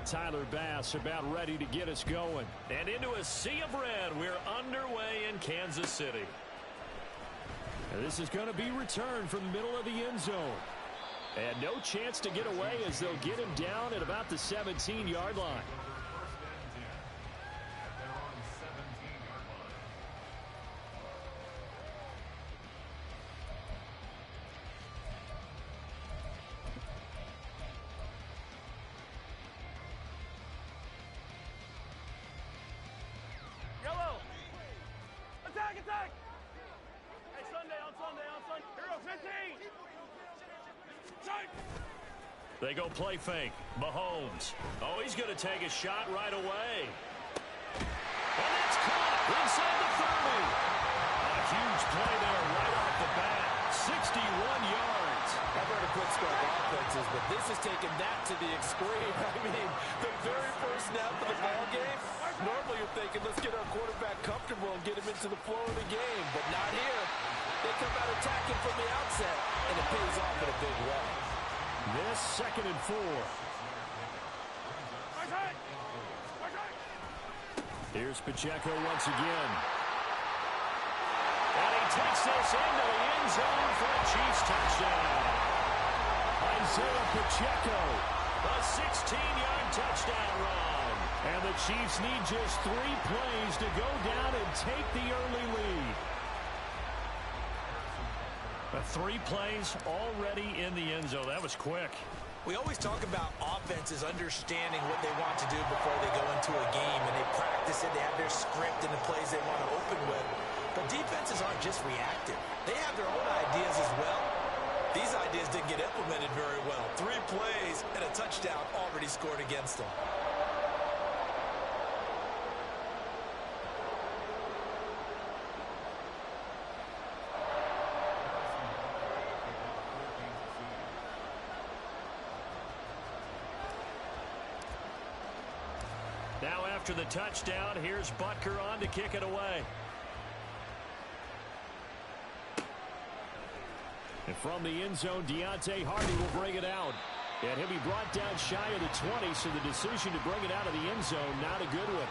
Tyler Bass about ready to get us going. And into a sea of red, we're underway in Kansas City. And this is going to be returned from the middle of the end zone. And no chance to get away as they'll get him down at about the 17-yard line. Attack! Hey, on Sunday. Hero 15! They go play fake. Mahomes. Oh, he's going to take a shot right away. And that's caught inside the 30. A huge play there right off the bat. 61 yards. I've heard of quick start offenses, but this has taken that to the extreme. I mean, the very first snap of the ball game, normally you're thinking, let's get our quarterback comfortable and get him into the flow of the game, but not here. They come out attacking from the outset, and it pays off in a big way. This 2nd and 4. Here's Pacheco once again. And he takes this into the end zone for a Chiefs touchdown. Isaiah Pacheco. A 16-yard touchdown run. And the Chiefs need just 3 plays to go down and take the early lead. 3 plays already in the end zone. That was quick. We always talk about offenses understanding what they want to do before they go into a game, and they practice it. They have their script and the plays they want to open with. But defenses aren't just reactive. They have their own ideas as well. These ideas didn't get implemented very well. 3 plays and a touchdown already scored against them. Now after the touchdown, here's Butker on to kick it away. And from the end zone, Deontay Hardy will bring it out. And he'll be brought down shy of the 20, so the decision to bring it out of the end zone, not a good one.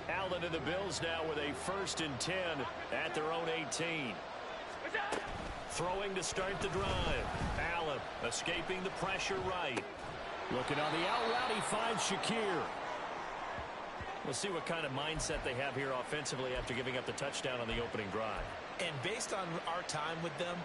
Allen and the Bills now with a 1st and 10 at their own 18. Throwing to start the drive. Allen escaping the pressure right. Looking on the out route, he finds Shakir. We'll see what kind of mindset they have here offensively after giving up the touchdown on the opening drive. And based on our time with them,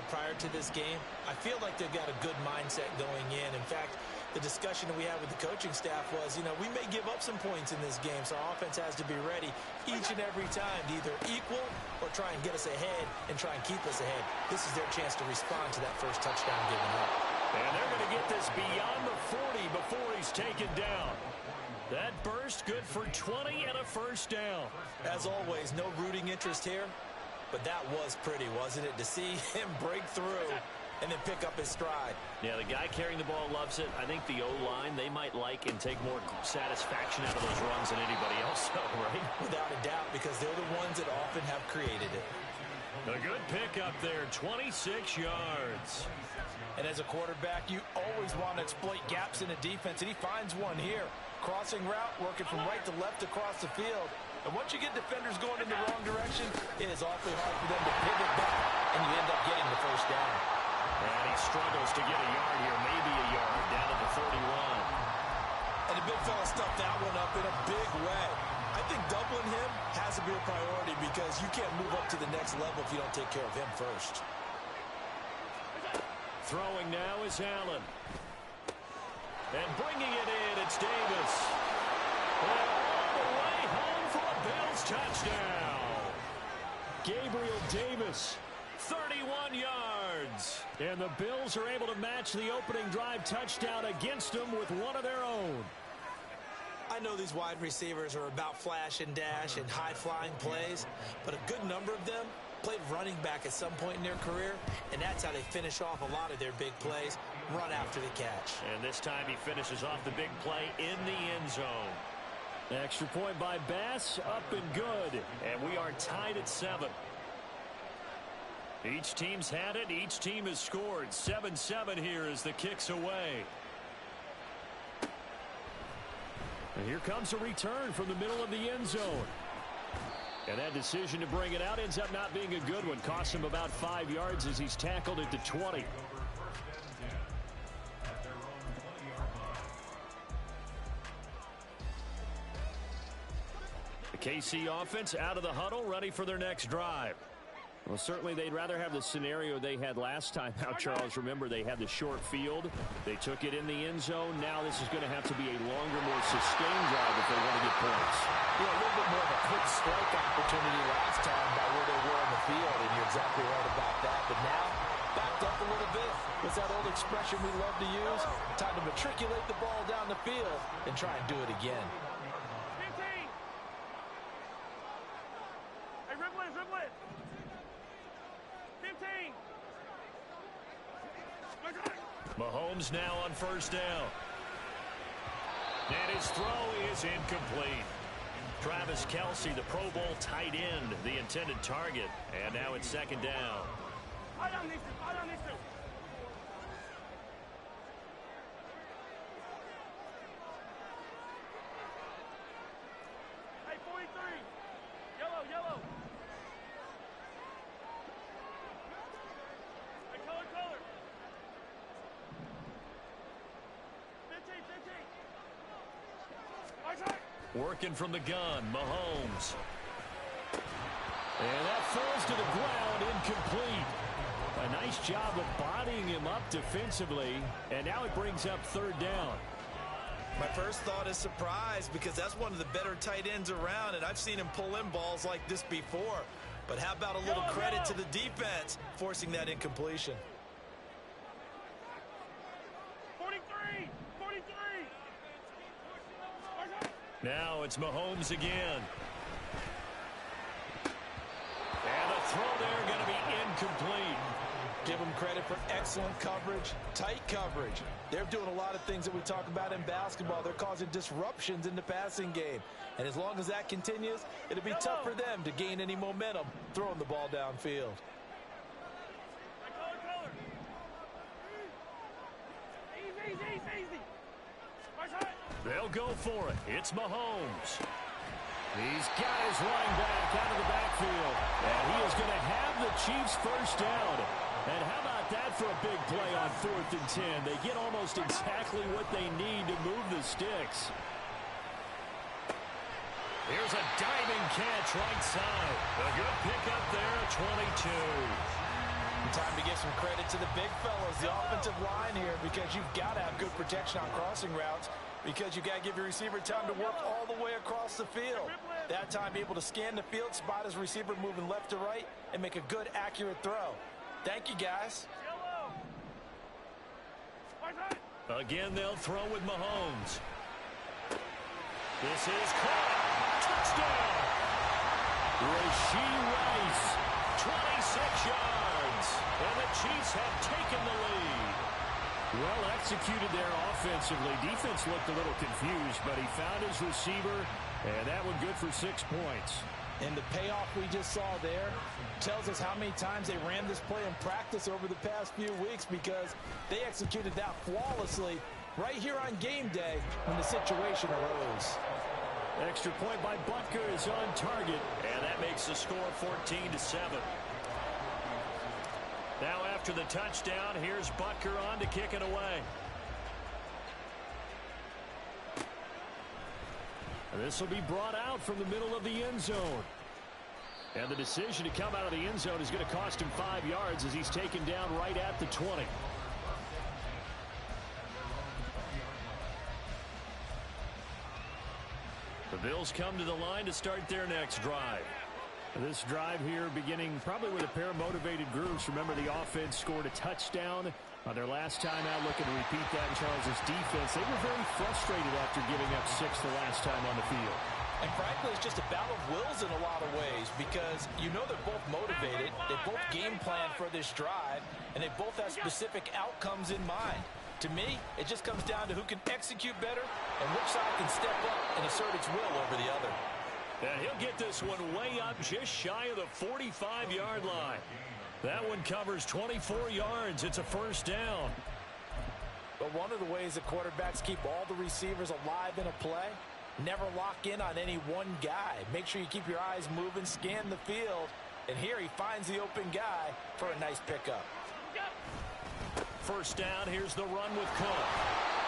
prior to this game, I feel like they've got a good mindset going in. In fact, the discussion that we had with the coaching staff was, we may give up some points in this game, so our offense has to be ready each and every time to either equal or try and get us ahead and try and keep us ahead. This is their chance to respond to that first touchdown given up. And they're going to get this beyond the 40 before he's taken down. That burst good for 20 and a 1st down. As always, no rooting interest here, but that was pretty, wasn't it, to see him break through and then pick up his stride. Yeah, the guy carrying the ball loves it. I think the O-line, they might like and take more satisfaction out of those runs than anybody else, though, right? Without a doubt, because they're the ones that often have created it. A good pick up there, 26 yards. And as a quarterback, you always want to exploit gaps in a defense, and he finds one here. Crossing route, working from right to left across the field. And once you get defenders going in the wrong direction, it is awfully hard for them to pivot back, and you end up getting the 1st down. And he struggles to get a yard here, maybe a yard, down to the 41. And the big fella stuffed that one up in a big way. I think doubling him has to be a priority because you can't move up to the next level if you don't take care of him first. Throwing now is Allen. And bringing it in, it's Davis. And all the way home for Davis. 31 yards. And the Bills are able to match the opening drive touchdown against them with one of their own. I know these wide receivers are about flash and dash and high-flying plays, but a good number of them played running back at some point in their career, and that's how they finish off a lot of their big plays, run after the catch. And this time he finishes off the big play in the end zone. Extra point by Bass, up and good. And we are tied at 7. Each team's had it. Each team has scored. 7-7 here as the kick's away. And here comes a return from the middle of the end zone. And that decision to bring it out ends up not being a good one. Costs him about 5 yards as he's tackled at the 20. The KC offense out of the huddle, ready for their next drive. Well, certainly they'd rather have the scenario they had last time out, Charles. Remember, they had the short field. They took it in the end zone. Now this is going to have to be a longer, more sustained drive if they want to get points. Yeah, a little bit more of a quick strike opportunity last time by where they were on the field, and you're exactly right about that. But now, backed up a little bit. What's that old expression we love to use? Time to matriculate the ball down the field and try and do it again. 15. Hey, dribble it, dribble it. 15. Mahomes now on first down. And his throw is incomplete. Travis Kelce, the Pro Bowl tight end, the intended target. And now it's second down. I don't need to. I don't need to. Hey, 43. Yellow, yellow. Hey, color, color. 15, 15. Right. Working from the gun, Mahomes. And that falls to the ground, incomplete. A nice job of bodying him up defensively, and now it brings up third down. My first thought is surprise because that's one of the better tight ends around, and I've seen him pull in balls like this before. But how about a little credit to the defense forcing that incompletion? 43, 43. Now it's Mahomes again. And the throw there going to be incomplete. Give them credit for excellent coverage, tight coverage. They're doing a lot of things that we talk about in basketball. They're causing disruptions in the passing game. And as long as that continues, it'll be tough for them to gain any momentum throwing the ball downfield. Easy, easy, easy. They'll go for it. It's Mahomes. He's got his running back out of the backfield. And he is going to have the Chiefs first down. And how about that for a big play on 4th and 10? They get almost exactly what they need to move the sticks. Here's a diving catch right side. A good pickup there at 22. Time to give some credit to the big fellas, the offensive line here, because you've got to have good protection on crossing routes, because you've got to give your receiver time to work all the way across the field. That time, be able to scan the field, spot his receiver moving left to right, and make a good, accurate throw. Thank you, guys. Again, they'll throw with Mahomes. This is caught. Touchdown. Rashee Rice. 26 yards. And the Chiefs have taken the lead. Well executed there offensively. Defense looked a little confused, but he found his receiver, and that one good for 6 points. And the payoff we just saw there tells us how many times they ran this play in practice over the past few weeks, because they executed that flawlessly right here on game day when the situation arose. Extra point by Butker is on target. And that makes the score 14-7. Now after the touchdown, here's Butker on to kick it away. This will be brought out from the middle of the end zone. And the decision to come out of the end zone is going to cost him 5 yards as he's taken down right at the 20. The Bills come to the line to start their next drive. This drive here beginning probably with a pair of motivated groups. Remember, the offense scored a touchdown on their last time out. Looking to repeat that in Charles' defense. They were very frustrated after giving up 6 the last time on the field. And frankly, it's just a battle of wills in a lot of ways because you know they're both motivated. They both game plan for this drive, and they both have specific outcomes in mind. To me, it just comes down to who can execute better and which side can step up and assert its will over the other. And he'll get this one way up just shy of the 45-yard line. That one covers 24 yards. It's a first down. But one of the ways that quarterbacks keep all the receivers alive in a play, never lock in on any one guy. Make sure you keep your eyes moving, scan the field. And here he finds the open guy for a nice pickup. First down, here's the run with Cook.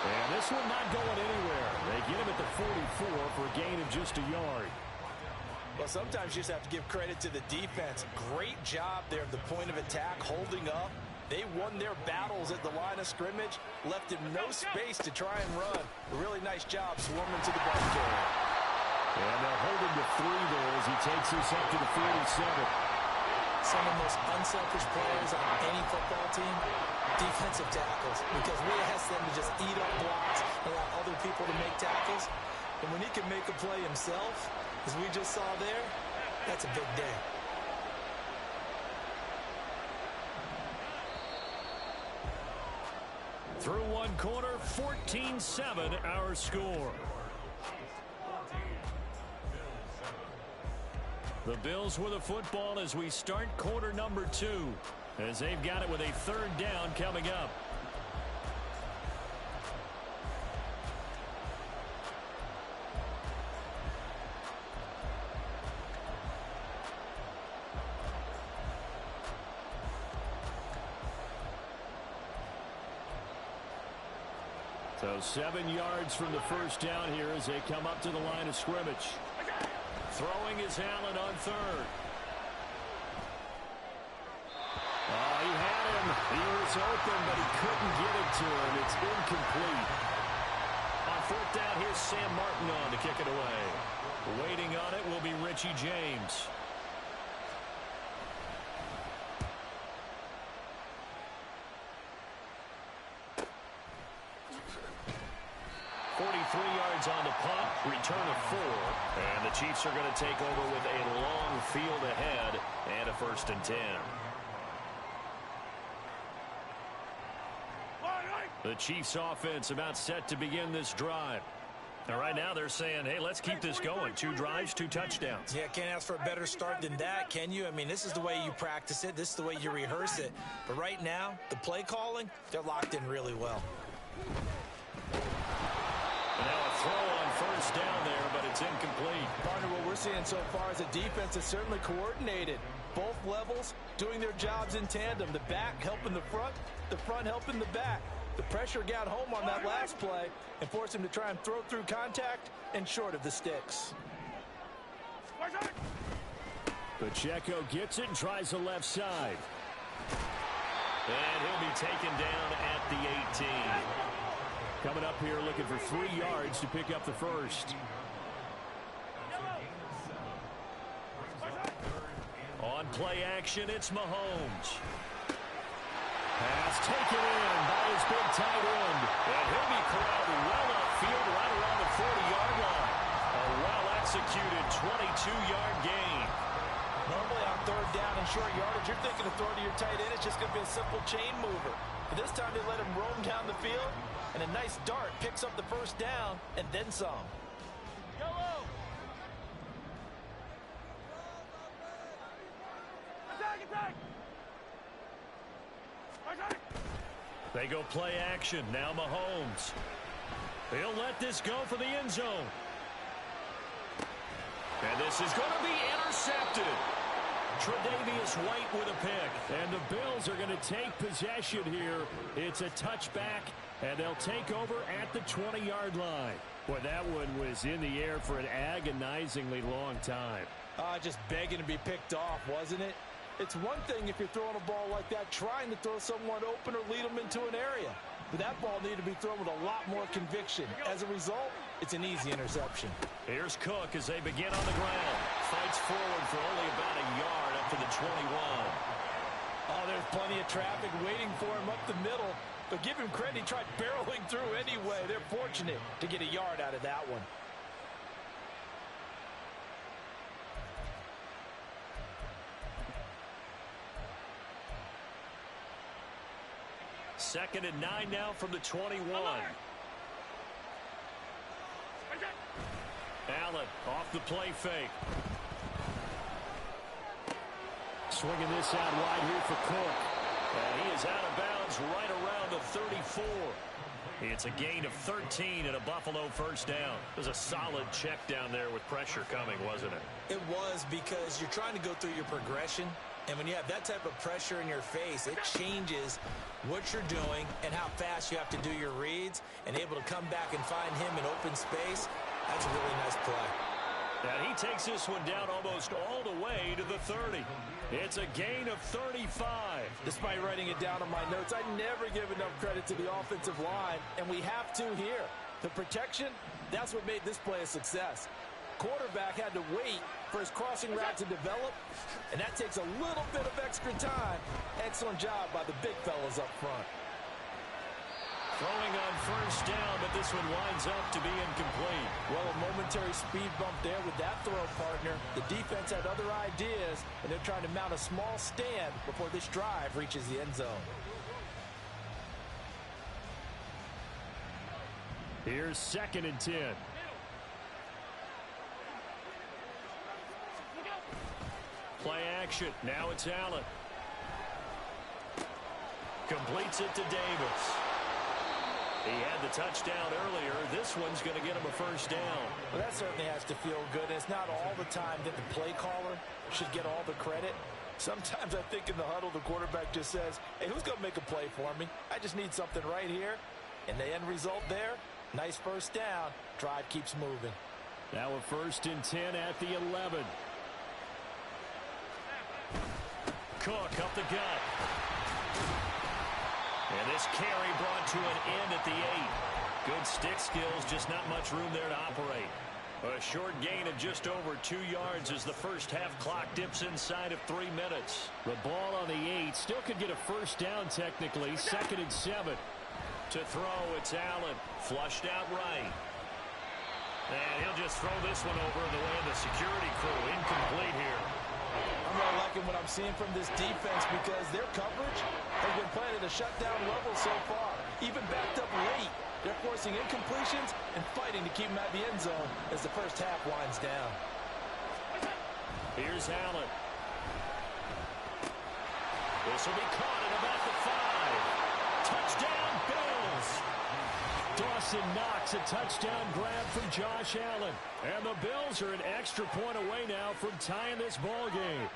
And this one not going anywhere. They get him at the 44 for a gain of just a yard. Well, sometimes you just have to give credit to the defense. Great job there at the point of attack, holding up. They won their battles at the line of scrimmage, left him no space to try and run. A really nice job swarming to the ball carrier. And they'll hold him to 3 there as he takes us up to the 47. Some of the most unselfish players on any football team, defensive tackles, because we ask them to just eat up blocks and allow other people to make tackles. And when he can make a play himself, as we just saw there, that's a big day. Through one quarter, 14-7 our score. The Bills with the football as we start quarter number 2, as they've got it with a 3rd down coming up. So 7 yards from the first down here as they come up to the line of scrimmage. Throwing is Allen on 3rd. He had him. He was open, but he couldn't get it to him. It's incomplete. On 4th down, here's Sam Martin on to kick it away. Waiting on it will be Richie James. 43 yards on the punt, return of 4. And the Chiefs are going to take over with a long field ahead and a 1st and 10. The Chiefs offense about set to begin this drive. And right now they're saying, hey, let's keep this going. 2 drives, 2 touchdowns. Yeah, can't ask for a better start than that, can you? I mean, this is the way you practice it. This is the way you rehearse it. But right now, the play calling, they're locked in really well. And now a throw on 1st down there, but it's incomplete. Partner, what we're seeing so far is a defense that's certainly coordinated. Both levels doing their jobs in tandem. The back helping the front helping the back. The pressure got home on that last play and forced him to try and throw through contact and short of the sticks. Pacheco gets it and tries the left side. And he'll be taken down at the 18. Coming up here looking for 3 yards to pick up the first. On play action, it's Mahomes. Pass taken in by his big tight end. And he'll be corralled well upfield right around the 40-yard line. A well-executed 22-yard gain. Normally on 3rd down and short yardage, you're thinking to throw to your tight end. It's just going to be a simple chain mover. But this time they let him roam down the field, and a nice dart picks up the 1st down and then some. Yellow. Attack, attack. They go play action. Now Mahomes. He'll let this go for the end zone. And this is going to be intercepted. Tre'Davious White with a pick. And the Bills are going to take possession here. It's a touchback, and they'll take over at the 20-yard line. Boy, that one was in the air for an agonizingly long time. Just begging to be picked off, wasn't it? It's one thing if you're throwing a ball like that, trying to throw someone open or lead them into an area. But that ball needed to be thrown with a lot more conviction. As a result, it's an easy interception. Here's Cook as they begin on the ground. fights forward for only about a yard up to the 21. Oh, there's plenty of traffic waiting for him up the middle. But give him credit, he tried barreling through anyway. They're fortunate to get a yard out of that one. Second and 9 now from the 21. Allen off the play fake. Swinging this out wide here for Cook. And he is out of bounds right around the 34. It's a gain of 13 and a Buffalo first down. It was a solid check down there with pressure coming, wasn't it? It was, because you're trying to go through your progression. And when you have that type of pressure in your face, it changes what you're doing and how fast you have to do your reads. And able to come back and find him in open space, that's a really nice play. And he takes this one down almost all the way to the 30. It's a gain of 35. Despite writing it down on my notes, I never give enough credit to the offensive line, and we have to here. The protection, that's what made this play a success. Quarterback had to wait for his crossing route to develop, and that takes a little bit of extra time. Excellent job by the big fellas up front. Throwing on first down, but this one winds up to be incomplete. Well, a momentary speed bump there with that throw partner. The defense had other ideas, and they're trying to mount a small stand before this drive reaches the end zone. Here's second and 10. Play action. Now it's Allen. Completes it to Davis. He had the touchdown earlier. This one's going to get him a first down. Well, that certainly has to feel good. It's not all the time that the play caller should get all the credit. Sometimes I think in the huddle, the quarterback just says, hey, who's going to make a play for me? I just need something right here. And the end result there, nice first down. Drive keeps moving. Now a first and 10 at the 11. Cook up the gut. And this carry brought to an end at the 8. Good stick skills, just not much room there to operate. A short gain of just over 2 yards as the first half clock dips inside of 3 minutes. The ball on the 8 still could get a first down technically. Second and 7. To throw, it's Allen. Flushed out right. And he'll just throw this one over the way of the security crew. Incomplete here. I'm really liking what I'm seeing from this defense because their coverage has been playing at a shutdown level so far. Even backed up late, they're forcing incompletions and fighting to keep them at the end zone as the first half winds down. Here's Allen. This will be caught at about the 5. Touchdown, Bills. Dawson Knox, a touchdown grab from Josh Allen. And the Bills are an extra point away now from tying this ball game.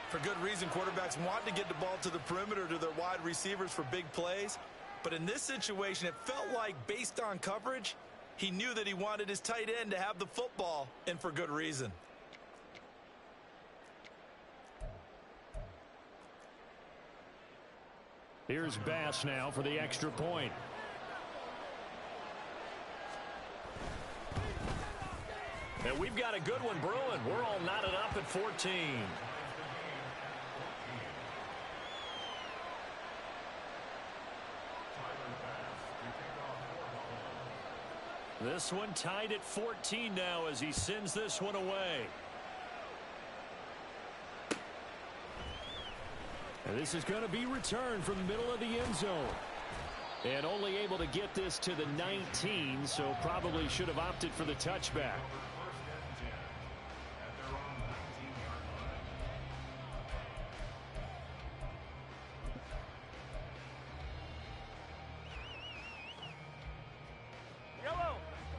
For good reason, quarterbacks want to get the ball to the perimeter to their wide receivers for big plays. But in this situation, it felt like, based on coverage, he knew that he wanted his tight end to have the football, and for good reason. Here's Bass now for the extra point. And we've got a good one brewing. We're all knotted up at 14. This one tied at 14 now as he sends this one away. And this is going to be returned from the middle of the end zone. And only able to get this to the 19, so probably should have opted for the touchback.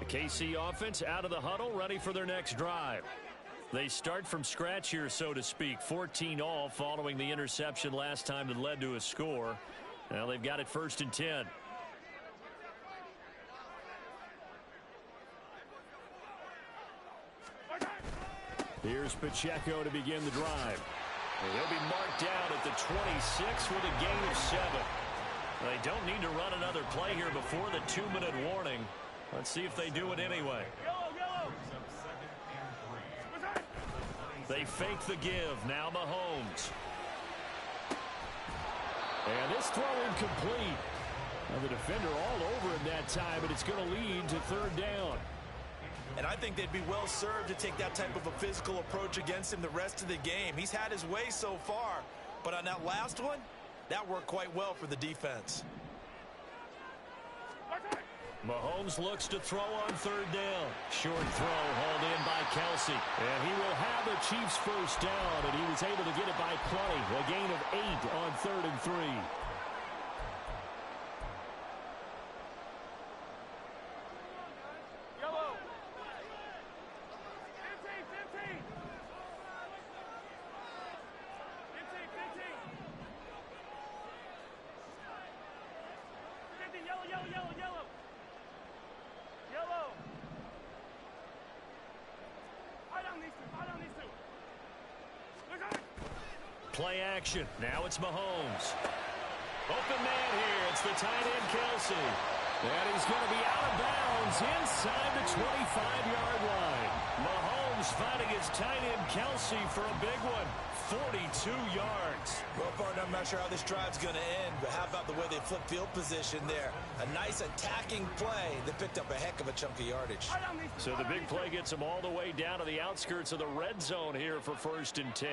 KC offense out of the huddle, ready for their next drive. They start from scratch here, so to speak. 14 all following the interception last time that led to a score. Now they've got it first and 10. Here's Pacheco to begin the drive. And he'll be marked down at the 26 with a gain of 7. They don't need to run another play here before the 2-minute warning. Let's see if they do it anyway. They fake the give. Now Mahomes. And this throw incomplete. Now the defender all over him that time, but it's going to lead to third down. And I think they'd be well served to take that type of a physical approach against him the rest of the game. He's had his way so far, but on that last one, that worked quite well for the defense. Mahomes looks to throw on third down. Short throw hauled in by Kelsey. And he will have the Chiefs first down, and he was able to get it by plenty. A gain of 8 on 3rd and 3. Yellow. 15, 15. 15, 15. 15, yellow, yellow, yellow, yellow. Yellow. Fight on these two, fight on these two. Look at it. Play action. Now it's Mahomes. Open man here. It's the tight end, Kelsey. And he's going to be out of bounds inside the 25-yard line. Mahomes finding his tight end, Kelsey, for a big one. 42 yards. Well, partner, I'm not sure how this drive's going to end, but how about the way they flip field position there? A nice attacking play that picked up a heck of a chunk of yardage. So the big play gets them all the way down to the outskirts of the red zone here for 1st and 10.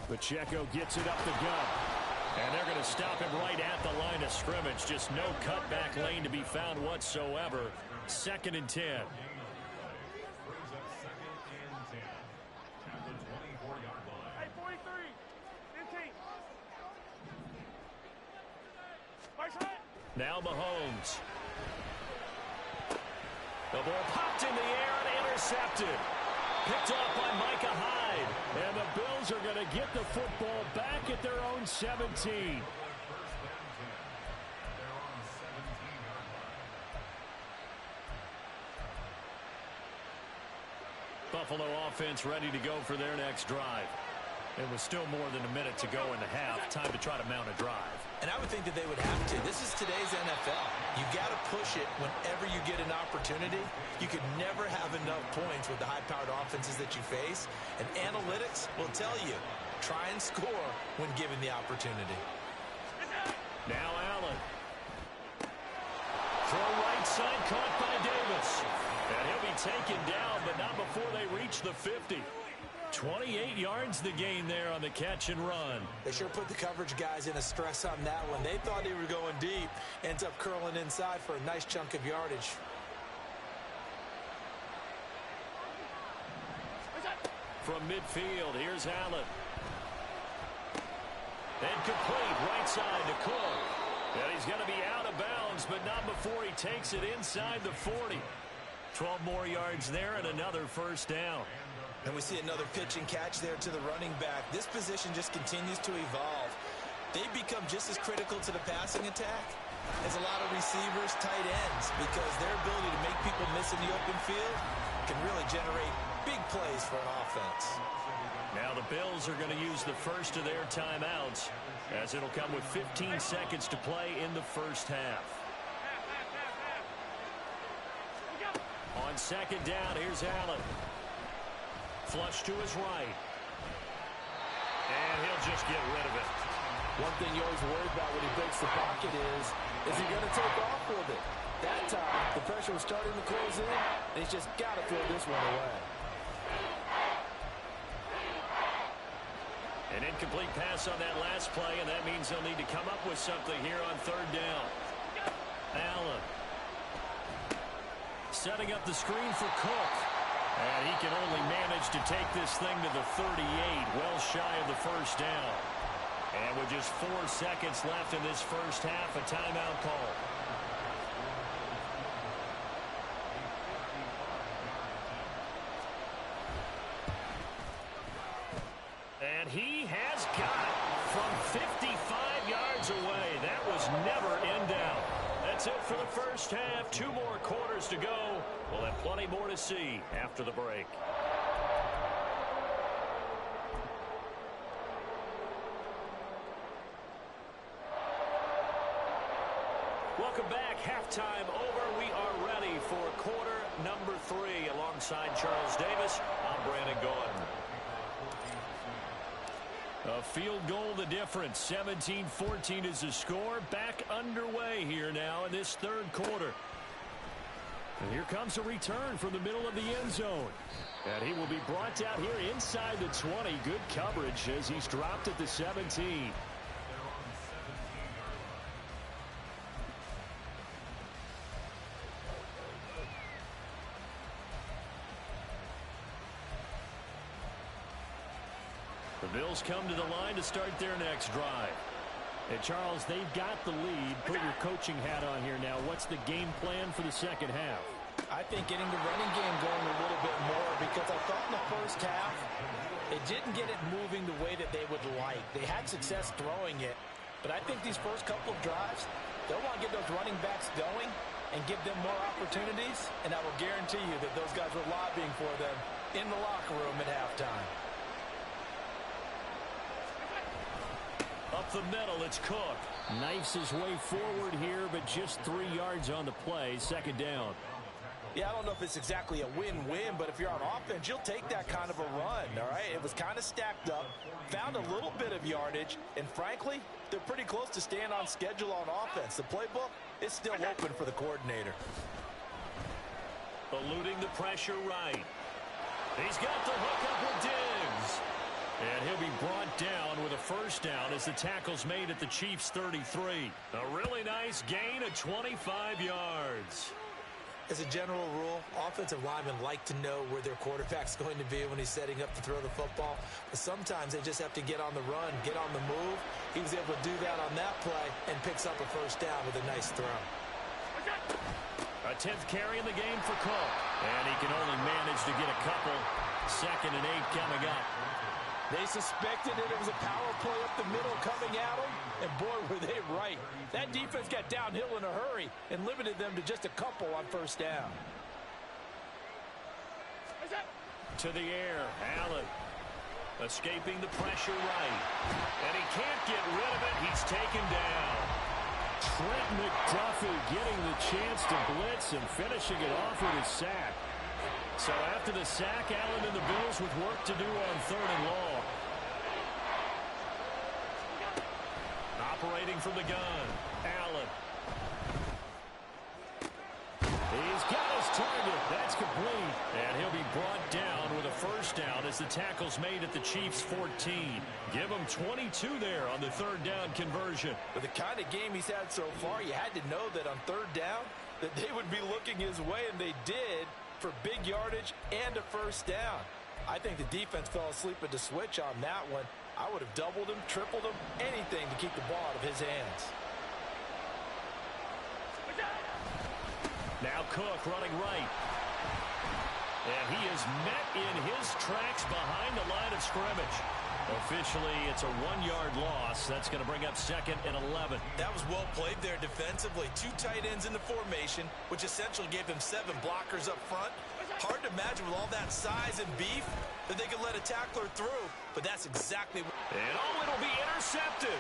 Pacheco gets it up the gut. And they're going to stop him right at the line of scrimmage. Just no cutback lane to be found whatsoever. 2nd and 10. Hey, 43. 15. Now Mahomes. The ball popped in the air and intercepted. Picked off by Micah Hyde. And the Bills are going to get the football back at their own 17. Buffalo offense ready to go for their next drive. It was still more than a minute to go in the half. Time to try to mount a drive. And I would think that they would have to. This is today's NFL. You got to push it whenever you get an opportunity. You could never have enough points with the high-powered offenses that you face. And analytics will tell you, try and score when given the opportunity. Now Allen. Throw right side, caught by Davis. And he'll be taken down, but not before they reach the 50. 28 yards the gain there on the catch and run. They sure put the coverage guys in a stress on that one. They thought they were going deep. Ends up curling inside for a nice chunk of yardage. From midfield, here's Allen. And complete, right side to Cook. And he's going to be out of bounds, but not before he takes it inside the 40. 12 more yards there and another first down. And we see another pitch and catch there to the running back. This position just continues to evolve. They become just as critical to the passing attack as a lot of receivers, tight ends, because their ability to make people miss in the open field can really generate big plays for an offense. Now the Bills are going to use the first of their timeouts, as it'll come with 15 seconds to play in the first half. On 2nd down, here's Allen. Flush to his right. And he'll just get rid of it. One thing you always worry about when he breaks the pocket is he going to take off with it? That time, the pressure was starting to close in, and he's just got to throw this one away. An incomplete pass on that last play, and that means they'll need to come up with something here on 3rd down. Allen. Setting up the screen for Cook. And he can only manage to take this thing to the 38, well shy of the first down. And with just 4 seconds left in this first half, a timeout call. And he has got it from 55 yards away. That was never in doubt. That's it for the first half. 2 more quarters to go. We'll have plenty more to see after the break. Welcome back. Halftime over. We are ready for quarter number 3. Alongside Charles Davis, I'm Brandon Gaudin. A field goal the difference. 17-14 is the score. Back underway here now in this third quarter. And here comes a return from the middle of the end zone. And he will be brought out here inside the 20. Good coverage as he's dropped at the 17. The Bills come to the line to start their next drive. And Charles, they've got the lead. Put your coaching hat on here now. What's the game plan for the second half? I think getting the running game going a little bit more, because I thought in the first half they didn't get it moving the way that they would like. They had success throwing it, but I think these first couple of drives, they'll want to get those running backs going and give them more opportunities, and I will guarantee you that those guys were lobbying for them in the locker room at halftime. Up the middle, it's Cook. Knifes his way forward here, but just 3 yards on the play. Second down. Yeah, I don't know if it's exactly a win-win, but if you're on offense, you'll take that kind of a run, all right? It was kind of stacked up, found a little bit of yardage, and frankly, they're pretty close to staying on schedule on offense. The playbook is still open for the coordinator. Eluding the pressure right. He's got the hook up with Diggs. And he'll be brought down with a first down as the tackle's made at the Chiefs' 33. A really nice gain of 25 yards. As a general rule, offensive linemen like to know where their quarterback's going to be when he's setting up to throw the football. But sometimes they just have to get on the run, get on the move. He was able to do that on that play and picks up a first down with a nice throw. A 10th carry in the game for Cook. And he can only manage to get a couple. 2nd and 8 coming up. They suspected it was a power play up the middle coming at them, and boy, were they right. That defense got downhill in a hurry and limited them to just a couple on first down. To the air, Allen. Escaping the pressure right. And he can't get rid of it. He's taken down. Trent McDuffie getting the chance to blitz and finishing it off with his sack. So after the sack, Allen and the Bills with work to do on 3rd and long. Operating from the gun, Allen. He's got his target. That's complete. And he'll be brought down with a first down as the tackle's made at the Chiefs' 14. Give him 22 there on the 3rd down conversion. With the kind of game he's had so far, you had to know that on 3rd down that they would be looking his way, and they did, for big yardage and a first down. I think the defense fell asleep at the switch on that one. I would have doubled him, tripled him, anything to keep the ball out of his hands. Now Cook running right. And he is met in his tracks behind the line of scrimmage. Officially, it's a 1-yard loss. That's going to bring up 2nd and 11. That was well played there defensively. 2 tight ends in the formation, which essentially gave them 7 blockers up front. Hard to imagine with all that size and beef that they could let a tackler through, but that's exactly what... And it'll be intercepted.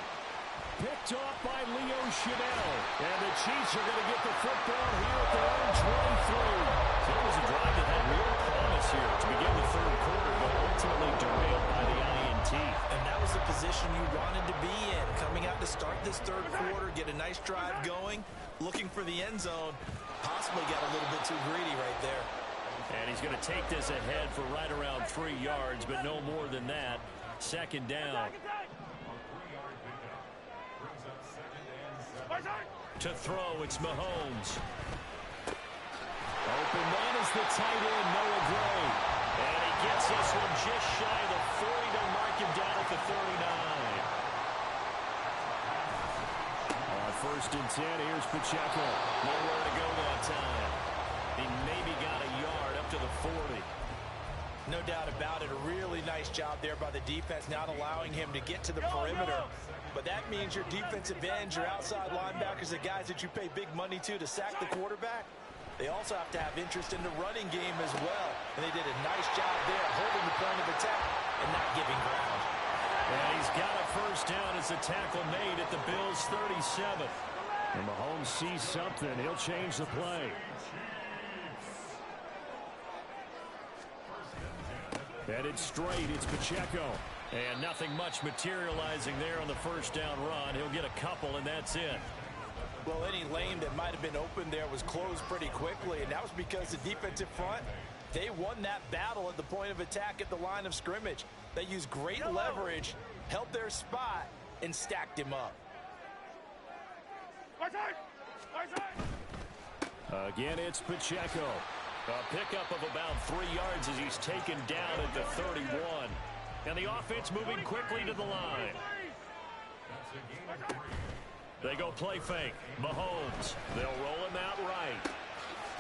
Picked off by Leo Chanel. And the Chiefs are going to get the football here at their own 23. So it was a drive that had real promise here to begin the 3rd quarter, but ultimately derailed by the INT. And that was the position you wanted to be in. Coming out to start this 3rd quarter, get a nice drive going, looking for the end zone. Possibly got a little bit too greedy right there. And he's going to take this ahead for right around 3 yards, but no more than that. 2nd down. To throw, it's Mahomes. Open man is the tight end, Noah Gray. And he gets this one just shy of the 40 to mark him down at the 39. On 1st and 10, here's Pacheco. Nowhere to go that time. He maybe got a yard up to the 40. No doubt about it. A really nice job there by the defense, not allowing him to get to the perimeter. But that means your defensive ends, your outside linebackers, the guys that you pay big money to sack the quarterback, they also have to have interest in the running game as well. And they did a nice job there, holding the point of attack and not giving ground. And he's got a first down as the tackle made at the Bills' 37. And Mahomes sees something. He'll change the play. Headed straight, it's Pacheco. And nothing much materializing there on the first down run. He'll get a couple, and that's it. Well, any lane that might have been open there was closed pretty quickly, and that was because the defensive front, they won that battle at the point of attack at the line of scrimmage. They used great leverage, held their spot, and stacked him up. Again, it's Pacheco. A pickup of about 3 yards as he's taken down at the 31. And the offense moving quickly to the line. They go play fake. Mahomes. They'll roll him out right.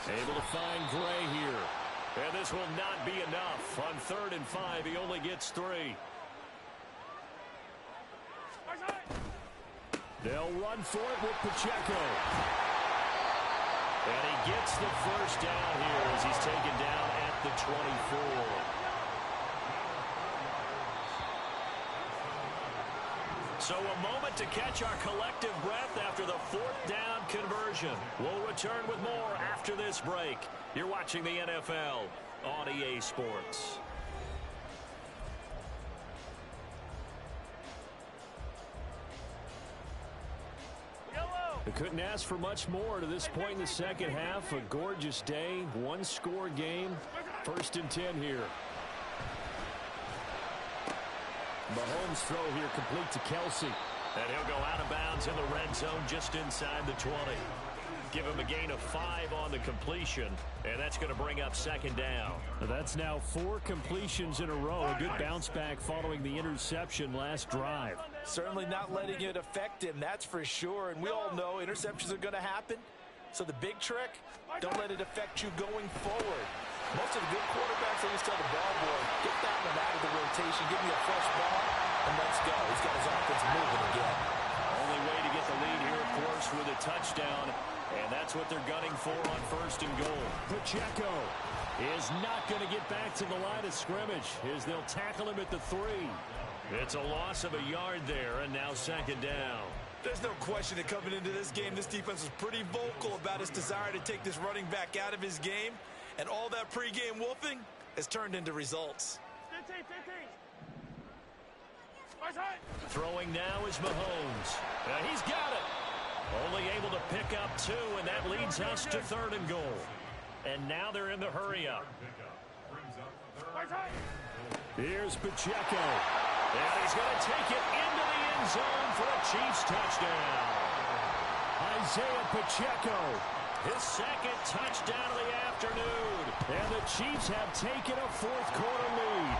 Able to find Gray here. And this will not be enough. On 3rd and 5, he only gets 3. They'll run for it with Pacheco. And he gets the first down here as he's taken down at the 24. So a moment to catch our collective breath after the 4th down conversion. We'll return with more after this break. You're watching the NFL on EA Sports. They couldn't ask for much more to this point in the second half. A gorgeous day, one-score game. 1st and 10 here. Mahomes throw here complete to Kelsey. And he'll go out of bounds in the red zone just inside the 20. Give him a gain of 5 on the completion, and that's going to bring up 2nd down. That's now 4 completions in a row. A good bounce back following the interception last drive. Certainly not letting it affect him, that's for sure. And we all know interceptions are going to happen. So the big trick, don't let it affect you going forward. Most of the good quarterbacks, they just tell the ball boy, get that one out of the rotation, give me a fresh ball, and let's go. He's got his offense moving again. Only way to get the lead here, of course, with a touchdown. And that's what they're gunning for on 1st and goal. Pacheco is not going to get back to the line of scrimmage as they'll tackle him at the 3. It's a loss of a yard there, and now 2nd down. There's no question that coming into this game, this defense was pretty vocal about its desire to take this running back out of his game. And all that pregame wolfing has turned into results. 15. Throwing now is Mahomes. He's got it. Only able to pick up 2, and that leads us to 3rd and goal. And now they're in the hurry-up. Here's Pacheco. And he's going to take it into the end zone for a Chiefs touchdown. Isaiah Pacheco. His 2nd touchdown of the afternoon. And the Chiefs have taken a 4th quarter lead.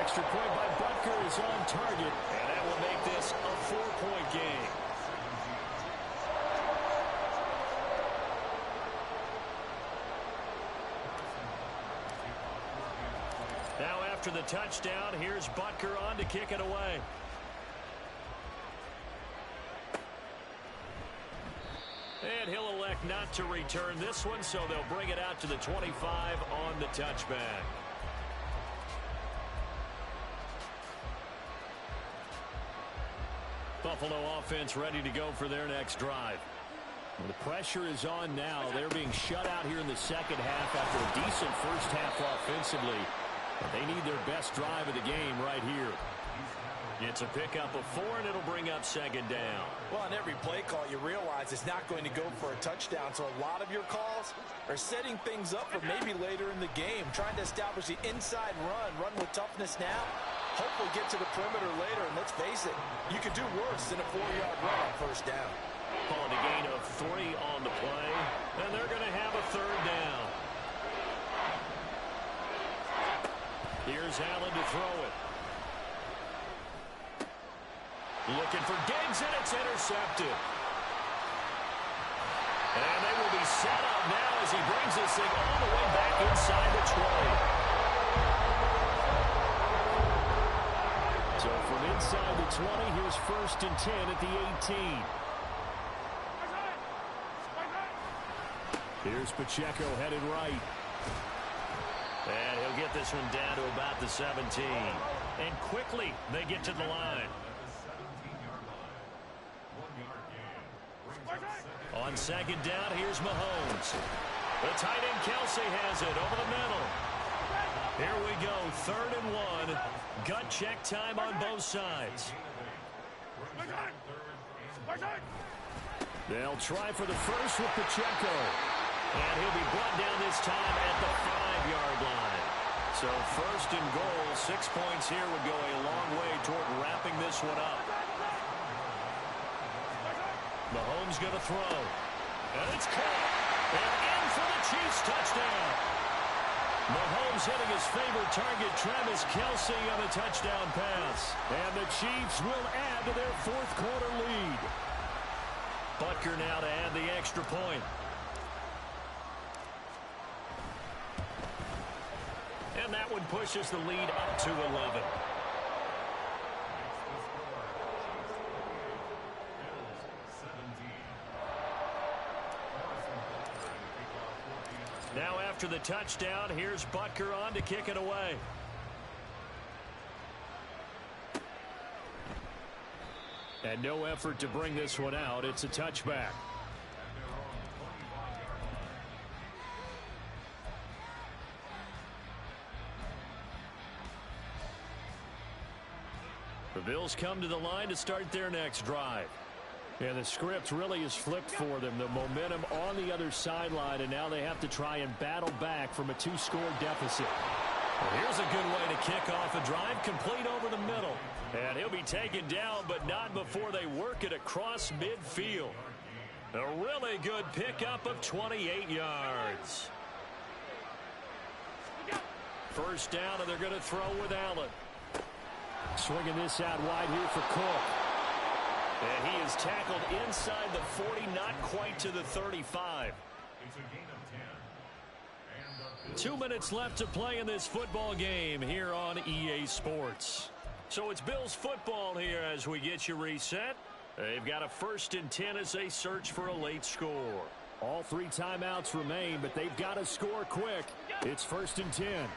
Extra point by Butker is on target. And that will make this a 4-point game. Now after the touchdown, here's Butker on to kick it away. And he'll elect not to return this one, so they'll bring it out to the 25 on the touchback. Buffalo offense ready to go for their next drive. Well, the pressure is on now. They're being shut out here in the second half after a decent first half offensively. But they need their best drive of the game right here. It's a pickup of 4, and it'll bring up 2nd down. Well, on every play call, you realize it's not going to go for a touchdown. So a lot of your calls are setting things up for maybe later in the game, trying to establish the inside run with toughness now. Hopefully get to the perimeter later, and let's face it, you could do worse than a 4-yard run on 1st down. Calling a gain of 3 on the play, and they're going to have a 3rd down. Here's Allen to throw it. Looking for Diggs, and it's intercepted. And they will be set up now as he brings this thing all the way back inside the 20. So from inside the 20, here's 1st and 10 at the 18. Here's Pacheco headed right. And he'll get this one down to about the 17. And quickly, they get to the line. On second down, here's Mahomes. The tight end Kelsey has it over the middle. Here we go, 3rd and 1. Gut check time on both sides. They'll try for the first with Pacheco. And he'll be brought down this time at the 5-yard line. So 1st and goal, 6 points here would go a long way toward wrapping this one up. Mahomes going to throw. And it's caught. And in for the Chiefs touchdown. Mahomes hitting his favorite target, Travis Kelsey, on a touchdown pass. And the Chiefs will add to their 4th quarter lead. Butker now to add the extra point. And that one pushes the lead up to 11. Now after the touchdown, here's Butker on to kick it away. And no effort to bring this one out. It's a touchback. The Bills come to the line to start their next drive. And the script really is flipped for them. The momentum on the other sideline, and now they have to try and battle back from a 2-score deficit. Well, here's a good way to kick off a drive, complete over the middle. And he'll be taken down, but not before they work it across midfield. A really good pickup of 28 yards. 1st down, and they're going to throw with Allen. Swinging this out wide here for Cook. And he is tackled inside the 40, not quite to the 35. 2 minutes left to play in this football game here on EA Sports. So it's Bills football here as we get you reset. They've got a 1st and 10 as they search for a late score. All 3 timeouts remain, but they've got to score quick. It's 1st and 10.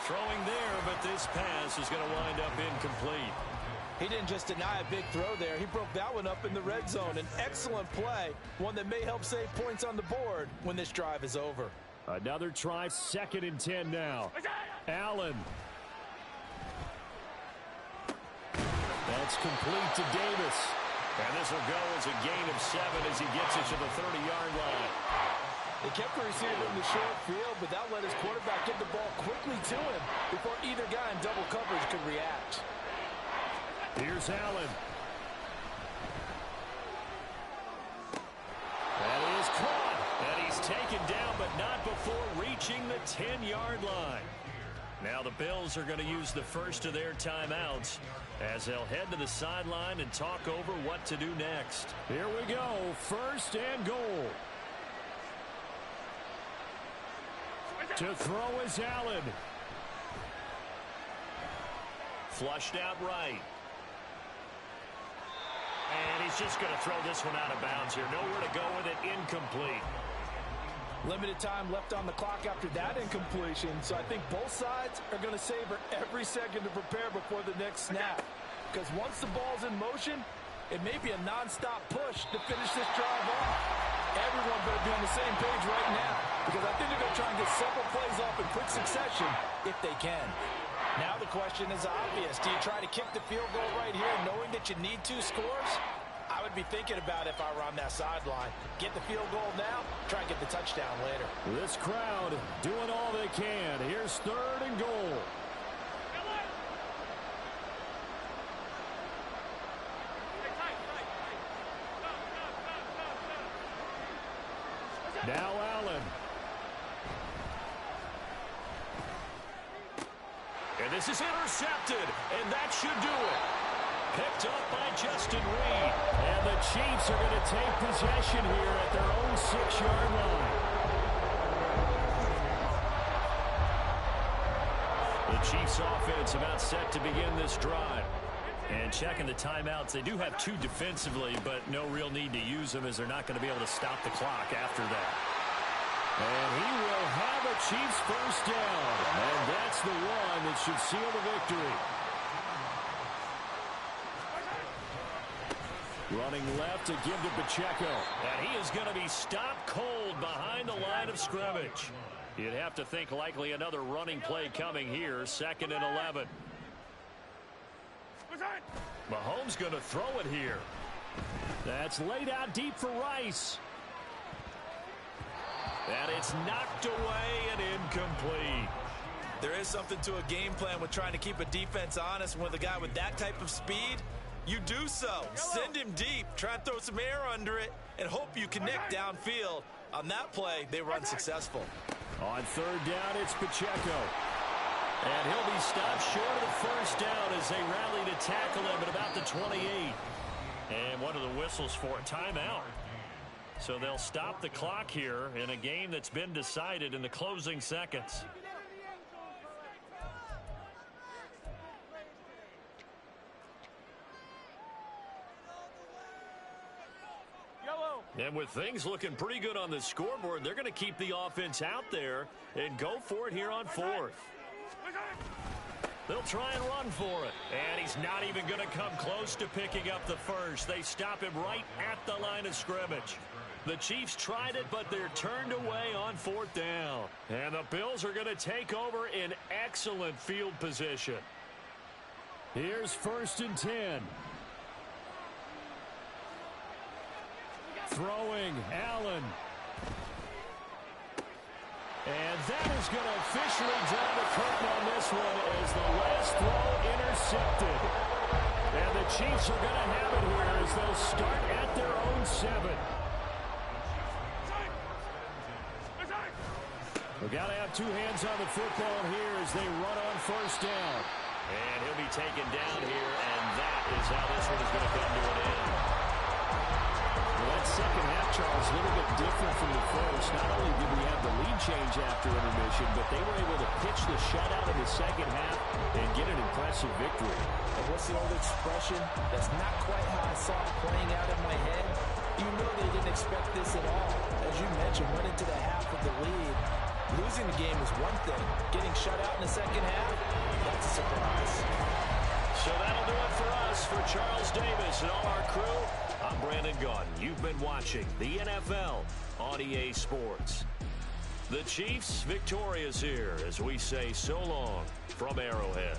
Throwing there, but this pass is going to wind up incomplete. He didn't just deny a big throw there. He broke that one up in the red zone. An excellent play, one that may help save points on the board when this drive is over. Another try, 2nd and 10 now. Allen. That's complete to Davis. And this will go as a gain of 7 as he gets it to the 30-yard line. They kept the receiver in the short field, but that let his quarterback get the ball quickly to him before either guy in double coverage could react. Here's Allen. That is caught. And he's taken down, but not before reaching the 10-yard line. Now the Bills are going to use the first of their timeouts as they'll head to the sideline and talk over what to do next. Here we go. 1st and goal. To throw is Allen. Flushed out right. And he's just going to throw this one out of bounds here. Nowhere to go with it. Incomplete. Limited time left on the clock after that incompletion, so I think both sides are going to savor every second to prepare before the next snap. Because once the ball's in motion, it may be a nonstop push to finish this drive off. Everyone better be on the same page right now, because I think they're going to try and get several plays off in quick succession if they can. Now the question is obvious. Do you try to kick the field goal right here knowing that you need 2 scores? I would be thinking about if I were on that sideline. Get the field goal now, try and get the touchdown later. This crowd doing all they can. Here's 3rd and goal. Now Allen. And this is intercepted, and that should do it. Picked up by Justin Reed. And the Chiefs are going to take possession here at their own 6-yard line. The Chiefs offense about set to begin this drive. And checking the timeouts, they do have 2 defensively, but no real need to use them as they're not going to be able to stop the clock after that. And he will have a Chiefs 1st down. And that's the one that should seal the victory. Running left to give to Pacheco. And he is going to be stopped cold behind the line of scrimmage. You'd have to think likely another running play coming here, 2nd and 11. Mahomes going to throw it here. That's laid out deep for Rice. And it's knocked away and incomplete. There is something to a game plan with trying to keep a defense honest. With a guy with that type of speed, you do so. Send him deep, try and throw some air under it, and hope you connect downfield. On that play, they run successful. On 3rd down, it's Pacheco. And he'll be stopped short of the 1st down as they rally to tackle him at about the 28. And what are the whistles for? Timeout. So they'll stop the clock here in a game that's been decided in the closing seconds. And with things looking pretty good on the scoreboard, they're going to keep the offense out there and go for it here on 4th. They'll try and run for it. And he's not even going to come close to picking up the first. They stop him right at the line of scrimmage. The Chiefs tried it, but they're turned away on 4th down. And the Bills are going to take over in excellent field position. Here's 1st and 10. Throwing, Allen. And that is going to officially draw the curtain on this one as the last throw intercepted. And the Chiefs are going to have it here as they'll start at their own 7. We've got to have 2 hands on the football here as they run on 1st down. And he'll be taken down here, and that is how this one is going to come to an end. Well, that second half, Charles, a little bit different from the first. Not only did we have the lead change after intermission, but they were able to pitch the shutout in the second half and get an impressive victory. And what's the old expression? That's not quite how I saw it playing out in my head. You know they didn't expect this at all. As you mentioned, went into the half with the lead. Losing the game is one thing. Getting shut out in the second half, that's a surprise. So that'll do it for us. For Charles Davis and all our crew, I'm Brandon Gaudin. You've been watching the NFL on EA Sports. The Chiefs victorious here as we say so long from Arrowhead.